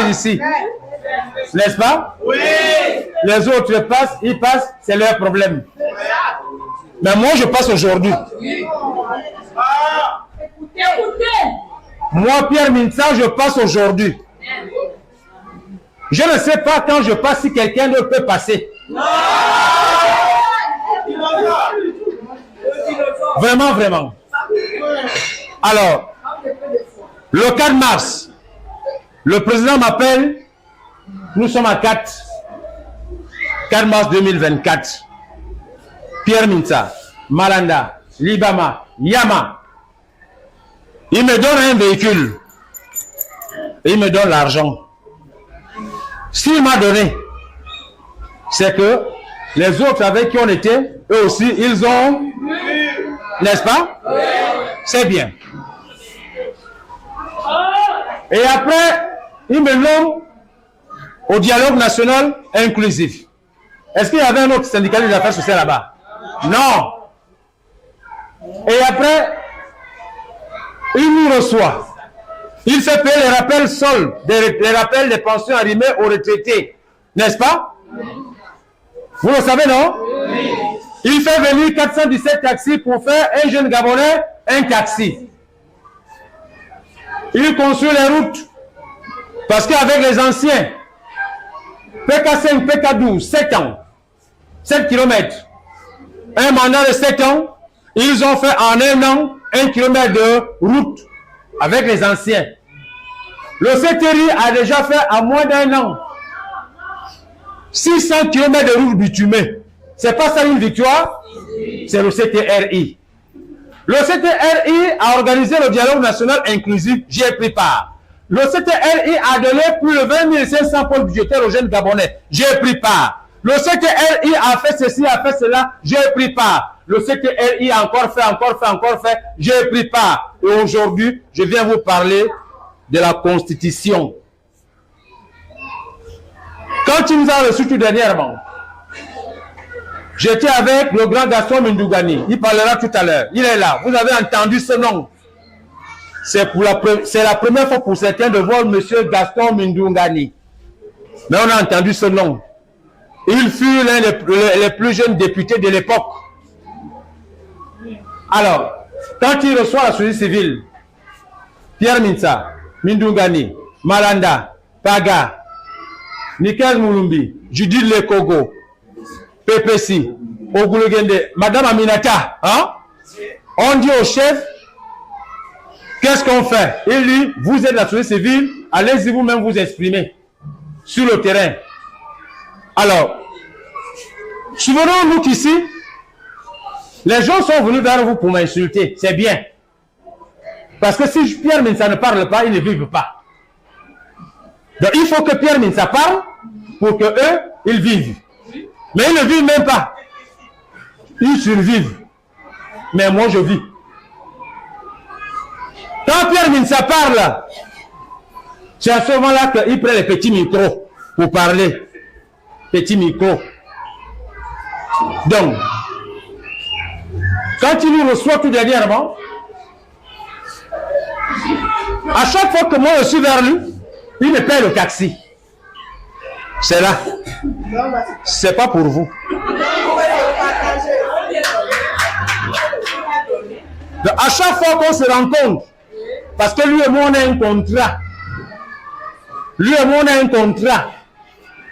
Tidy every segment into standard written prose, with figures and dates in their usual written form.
passent ici. N'est-ce pas? Oui. Les autres passent, ils passent, c'est leur problème. Mais moi, je passe aujourd'hui. Moi, Pierre Mintsa, je passe aujourd'hui. Je ne sais pas quand je passe si quelqu'un d'autre peut passer. Vraiment, vraiment. Alors, le 4 mars, le président m'appelle. Nous sommes à 4 mars 2024. Pierre Mintsa, Malanda, Libama, Yama. Il me donne un véhicule. Et il me donne l'argent. S'il m'a donné, c'est que les autres avec qui on était, eux aussi, ils ont... N'est-ce pas? C'est bien. Et après, il me nomme au dialogue national inclusif. Est-ce qu'il y avait un autre syndicaliste des affaires sociales là-bas? Non. Et après, il nous reçoit. Il fait payer les rappels soldes, les rappels des pensions arrimées aux retraités. N'est-ce pas? Vous le savez, non? Oui. Il fait venir 417 taxis pour faire un jeune Gabonais un taxi. Il construit les routes. Parce qu'avec les anciens, PK5, PK12, 7 ans, 7 km, un mandat de 7 ans, ils ont fait en un an 1 km de route avec les anciens. Le CTRI a déjà fait en moins d'un an 600 km de route bitumée. C'est pas ça une victoire? C'est le CTRI. Le CTRI a organisé le dialogue national inclusif, j'y ai pris part. Le CTRI a donné plus de 20 500 pôles budgétaires aux jeunes Gabonais, j'ai pris part. Le CTRI a fait ceci, a fait cela, j'ai pris part. Le CTRI a encore fait, j'ai pris part. Et aujourd'hui, je viens vous parler de la Constitution. Quand il nous a reçus tout dernièrement, j'étais avec le grand Gaston Mindougani. Il parlera tout à l'heure. Il est là. Vous avez entendu ce nom. C'est la première fois pour certains de voir M. Gaston Mindougani. Mais on a entendu ce nom. Il fut l'un des plus jeunes députés de l'époque. Alors, quand il reçoit la société civile, Pierre Mintsa, Mindougani, Malanda, Paga, Nikel Moulumbi, Judith Lekogo, PPC, Ogulugende, Madame Aminata, hein? On dit au chef, qu'est-ce qu'on fait? Il dit, vous êtes la société civile, allez-y vous-même vous exprimer sur le terrain. Alors, souvenons-nous qu'ici, les gens sont venus vers vous pour m'insulter, c'est bien. Parce que si Pierre Mintsa ne parle pas, ils ne vivent pas. Donc il faut que Pierre Mintsa parle pour que eux, ils vivent. Mais ils ne vivent même pas. Ils survivent. Mais moi, je vis. Quand Pierre Mintsa parle, c'est à ce moment-là qu'il prend les petits micros pour parler. Petits micros. Donc, quand il nous reçoit tout dernièrement, à chaque fois que moi je suis vers lui, il me paye le taxi. C'est là. C'est pas pour vous. Donc, à chaque fois qu'on se rencontre, parce que lui et moi on a un contrat. Lui et moi on a un contrat.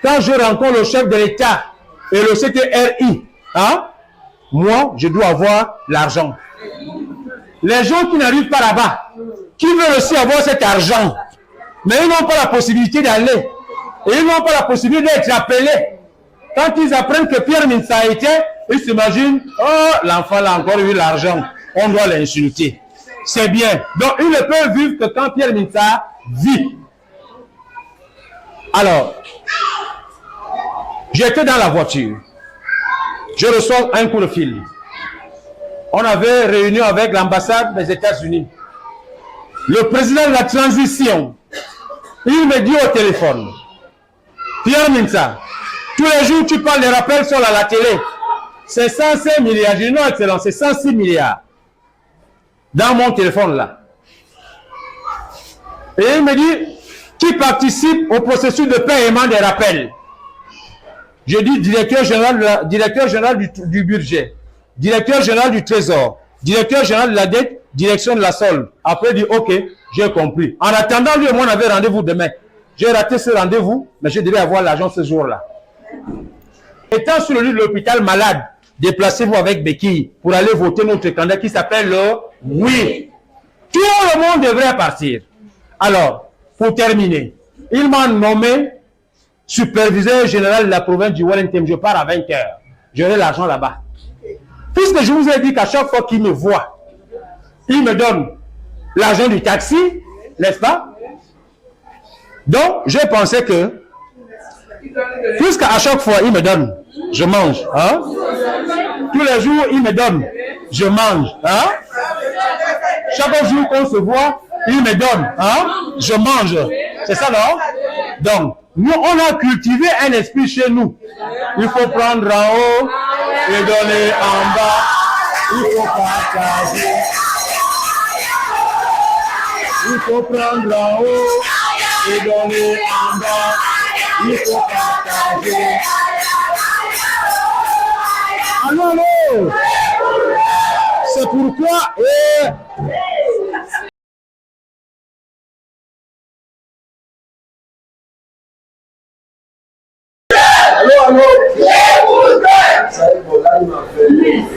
Quand je rencontre le chef de l'État et le CTRI, hein, moi je dois avoir l'argent. Les gens qui n'arrivent pas là-bas, qui veulent aussi avoir cet argent, mais ils n'ont pas la possibilité d'aller. Et ils n'ont pas la possibilité d'être appelés. Quand ils apprennent que Pierre Mintsa a été, ils s'imaginent, oh, l'enfant a encore eu l'argent, on doit l'insulter. C'est bien. Donc, ils ne peuvent vivre que quand Pierre Mintsa vit. Alors, j'étais dans la voiture. Je reçois un coup de fil. On avait réunion avec l'ambassade des États-Unis. Le président de la transition, il me dit au téléphone, Pierre Mintsa, tous les jours tu parles des rappels sur la télé. C'est 105 milliards. Je dis non, excellent, c'est 106 milliards. Dans mon téléphone là. Et il me dit, qui participent au processus de paiement des rappels. Je dis directeur général du budget, directeur général du trésor, directeur général de la dette, direction de la solde. Après, il dit, ok, j'ai compris. En attendant, lui et moi, on avait rendez-vous demain. J'ai raté ce rendez-vous, mais je devais avoir l'argent ce jour-là. Étant sur le lit de l'hôpital malade, déplacez-vous avec béquille pour aller voter notre candidat qui s'appelle le Oui. Tout le monde devrait partir. Alors, pour terminer, il m'a nommé superviseur général de la province du Wellington. Je pars à 20 h. J'aurai l'argent là-bas. Puisque je vous ai dit qu'à chaque fois qu'il me voit, il me donne l'argent du taxi, n'est-ce pas? Donc, j'ai pensé que, puisqu'à chaque fois il me donne, je mange. Hein? Tous les jours, il me donne, je mange. Hein? Chaque jour qu'on se voit, il me donne, hein? Je mange. C'est ça, non? Donc, nous, on a cultivé un esprit chez nous. Il faut prendre en haut et donner en bas. Il faut partager. Il faut prendre en haut et donner en bas. Il faut partager. Allons, c'est pourquoi...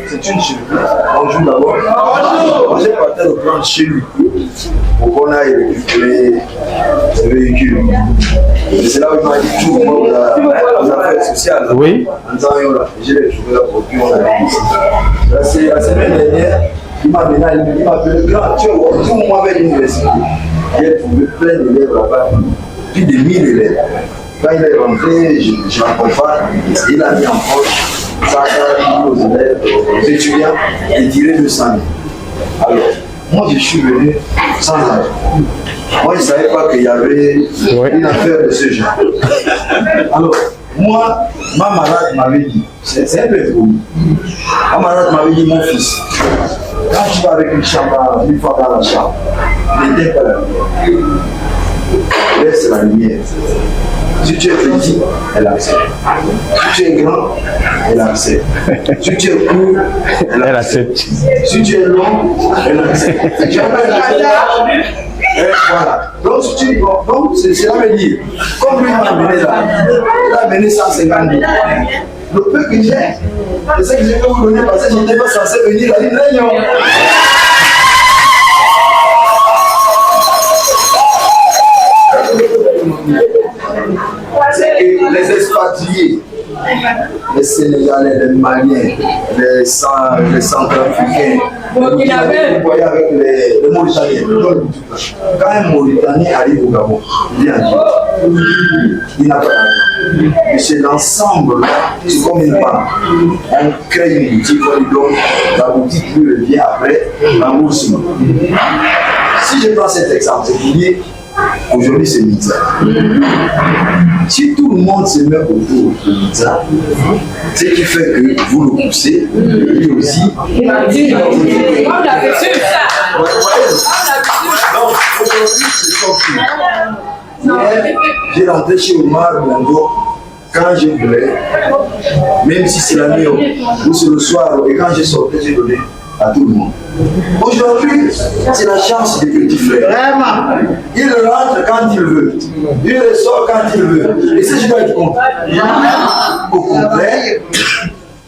C'est une surprise. Bonjour d'abord. Moi j'ai parti le prendre chez lui pour qu'on aille récupérer ce véhicule. Et c'est là où il m'a dit tout le monde aux affaires sociales. Oui. En disant, je l'ai trouvé là pour puis on a dit. La semaine dernière, il m'a appelé grand, tu vois, tout le monde avait l'université. J'ai trouvé plein d'élèves là-bas, plus de 1000 élèves. Quand il est rentré, je l'accompagne, il a mis en poche. Ça a dit aux élèves, aux étudiants, et tiré 200 000. Alors, moi je suis venu sans argent. Moi je ne savais pas qu'il y avait une affaire de ce genre. Alors, moi, ma malade m'avait dit, c'est un peu fou. Ma malade m'avait dit, mon fils, quand tu vas avec une chambre, une fois dans la chambre, n'éteins pas la lumière. Laisse la lumière. Si tu es petit, elle accepte. Si tu es grand, elle accepte. Si tu es court, elle accepte. Si tu es long, elle accepte. Si tu es voilà. Donc, cela veut dire, comme lui m'a amené là, il a amené 150 000. Le peu que j'ai, c'est ce que je peux vous donner parce que je n'étais pas censé venir à une réunion. Les expatriés, les Sénégalais, les Maliens, les Centrafricains, les voyez avec les Mauritaniens. Quand un Mauritanien arrive au Gabon, il n'a pas d'argent. Et c'est l'ensemble là, c'est comme une banque. On crée une boutique, on lui donne, la boutique lui revient après remboursement. Si je prends cet exemple, c'est pour dire aujourd'hui c'est Miza. Si tout le monde se met autour de Miza, ce qui fait que vous le poussez, lui aussi. On a vu ça. Donc aujourd'hui c'est sorti. Hier, j'ai rentré chez Omar Bongo quand je voulais, même si c'est la nuit ou c'est le soir, et quand j'ai sorti, j'ai donné à tout le monde. Aujourd'hui, c'est la chance des petits frères. Vraiment. Il rentre quand il veut. Il ressort quand il veut. Et ça, je dois être content. Au contraire,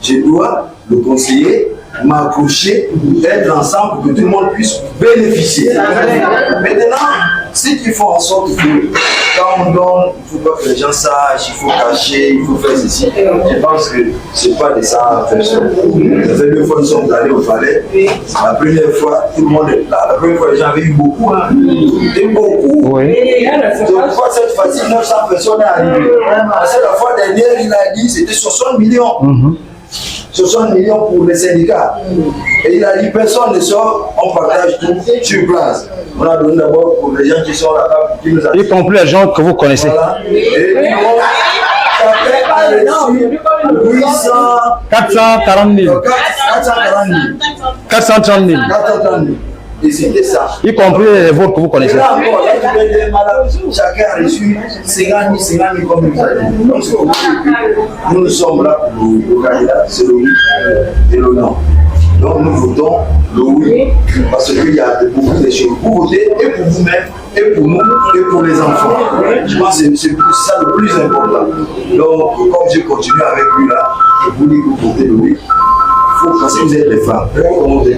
je dois le conseiller, m'accrocher, être ensemble pour que tout le monde puisse bénéficier. Maintenant, ce qu'il faut en sorte que quand on donne, il ne faut pas que les gens sachent, il faut cacher, il faut faire ceci. Je pense que ce n'est pas de ça à faire ça. Ça fait 2 fois que nous sommes allés au palais. La première fois, tout le monde est là. La première fois, les gens avaient eu beaucoup. Hein. Et beaucoup. Oui. Donc, cette fois-ci, 900 personnes sont arrivées. Parce que la fois dernière, il a dit que c'était 60 millions. 60 millions pour les syndicats. Et il a dit personne ne sort, on partage tout sur place. On a donné d'abord pour les gens qui sont là-bas, qui nous y compris les gens que vous connaissez. Voilà. Et chacun a reçu 440 000. 430 000. 430 000. Et c'était ça. Y compris les vôtres que vous connaissez. Et là encore, chacun a reçu 50 000 comme nous avons. Donc c'est pour dire que nous sommes là pour le candidat, c'est le oui et le non. Donc nous votons le oui parce qu'il y a beaucoup de choses pour voter et pour vous-même, et pour nous, et pour les enfants. Je pense que c'est ça le plus important. Donc comme je continue avec lui là, je vous dis que vous votez le oui. Parce que vous êtes les femmes. Moi j'ai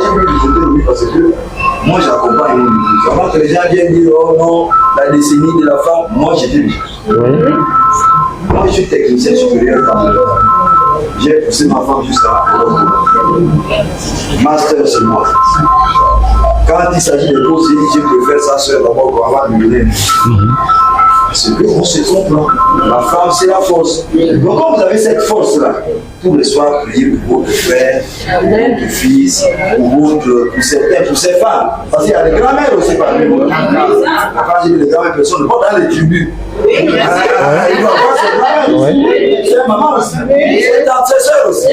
voulu voter le oui parce que moi j'accompagne mon église. Avant que les gens viennent dire oh non, la décennie de la femme, moi j'étais dit. Moi je suis technicien supérieur quand même. J'ai poussé ma femme jusqu'à la master c'est moi. Quand il s'agit de causes, je préfère sa soeur d'abord pour avoir le millionnaire. Parce qu'on se trompe là. La femme, c'est la force. Donc, quand vous avez cette force-là, tous les soirs, priez pour votre frère, pour votre fils, pour certains, pour ces femmes. Parce qu'il y a des grands-mères aussi parmi nous. Quand j'ai dit les grands-mères, personne ne va dans les tribus. Il doit avoir ses grands-mères aussi. C'est maman aussi. C'est dans ses soeurs aussi.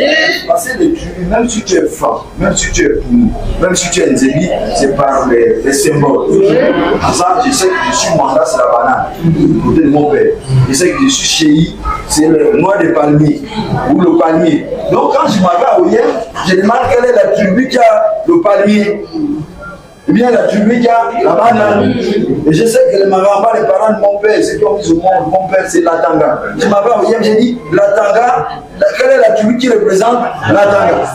Parce que les tribus, même si tu es femme, même si tu es poumon, même si tu es Nzébi, c'est par les symboles. En ça, je sais que je suis Mwanda, c'est la banane. Du côté de mon père. Je sais que je suis chéri, c'est le noix de palmier ou le palmier. Donc quand je m'arrive à Oyem, je demande quelle est la tribu qui a le palmier. Eh bien la tribu qui a la banane. Et je sais que les Maramba, les parents de mon père, ceux qui ont mis au monde, mon père c'est l'Atanga. Je m'arrive à Oyem, j'ai dit l'Atanga, quelle est la tribu qui représente l'Atanga?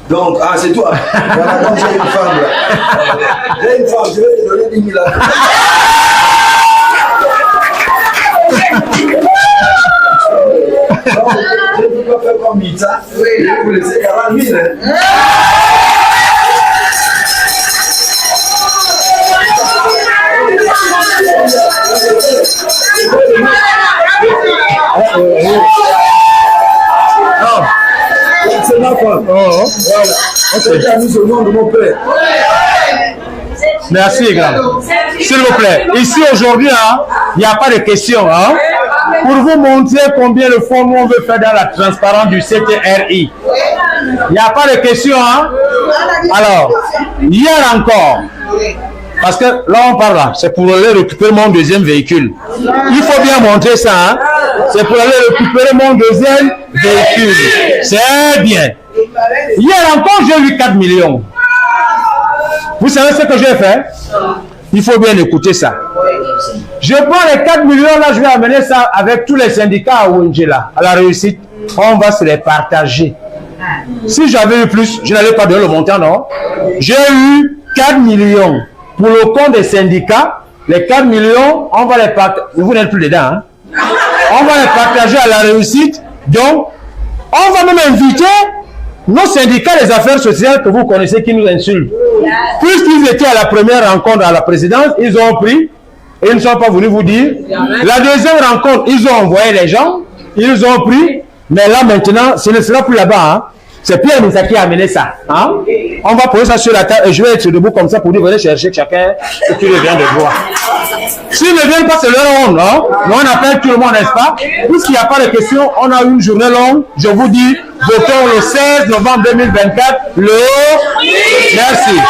Donc, ah c'est toi. Voilà, donc j'ai une femme là. J'ai une femme, je vais te donner 10 000 là. Donc, je ne peux pas faire comme Mita, je vous laisser 40 000. C'est ma femme. Voilà. C'est mis au nom de mon père. Merci, grand. S'il vous plaît. Ici, aujourd'hui, il n'y a pas de questions. Pour vous montrer combien de fonds nous on veut faire dans la transparence du CTRI. Il n'y a pas de questions. Alors, hier encore, parce que là on parle là, c'est pour aller récupérer mon deuxième véhicule. Il faut bien montrer ça. C'est pour aller récupérer mon deuxième véhicule. C'est bien. Hier encore, j'ai eu 4 millions. Vous savez ce que j'ai fait? Il faut bien écouter ça. Je prends les 4 millions là, je vais amener ça avec tous les syndicats à Wunjela, à la réussite. On va se les partager. Si j'avais eu plus, je n'allais pas donner le montant, non? J'ai eu 4 millions pour le compte des syndicats. Les 4 millions, on va les partager. Vous n'êtes plus dedans, hein? On va les partager à la réussite. Donc, on va même inviter nos syndicats des affaires sociales que vous connaissez qui nous insultent. Puisqu'ils étaient à la première rencontre à la présidence, ils ont pris et ils ne sont pas venus vous dire. La deuxième rencontre, ils ont envoyé les gens, ils ont pris, mais là maintenant, ce ne sera plus là-bas. C'est Pierre Misa qui a amené ça. On va poser ça sur la table et je vais être debout comme ça pour dire venez chercher chacun ce qui vient de voir. S'ils ne viennent pas, c'est leur honte, non? Mais on appelle tout le monde, n'est-ce pas? Puisqu'il n'y a pas de questions, on a une journée longue. Je vous dis, votons le 16 novembre 2024. Merci.